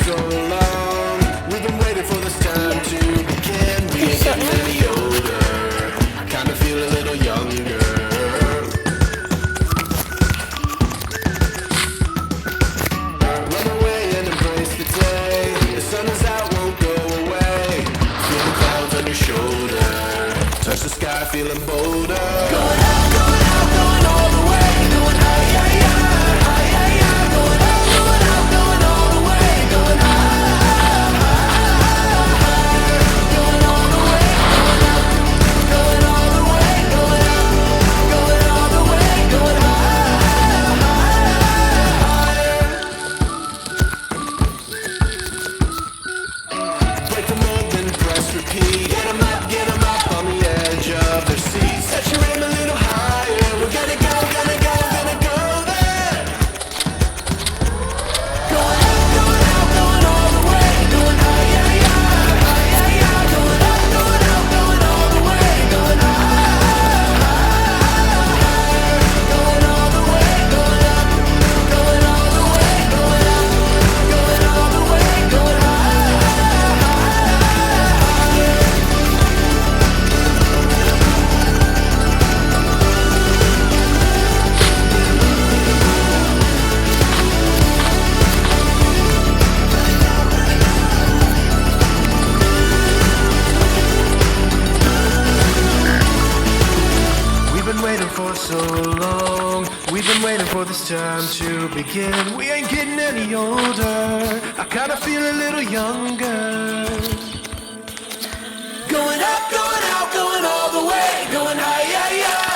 so long. We've been waiting for this time to begin. We ain't getting any older. I kinda feel a little younger. Run away and embrace the day. The sun is out, won't go away. Feel the clouds on your shoulder. Touch the sky, feeling bolder. Going out, going out, going all the way. Going high, yeah, yeah, high, yeah, yeah. Going out, going out, going all the way. Going high, going all the way. Going out, going all the way. Going out, going all the way. Going high. Break the mold, then press repeat. Get 'em up on the edge of their seats. Set your aim a little higher. We're gonna go, gonna go, gonna go there. Going out, going out, going all the way. Going high, yeah, yeah, high, yeah, yeah. Going out, going out, going all the way. Going high, going all the way. Going up, going all the way. Going out, going all the way. Going high. We've been waiting for so long. We've been waiting for this time to begin. We ain't getting any older. I kinda feel a little younger. Going up, going out, going all the way. Going high, yeah, yeah.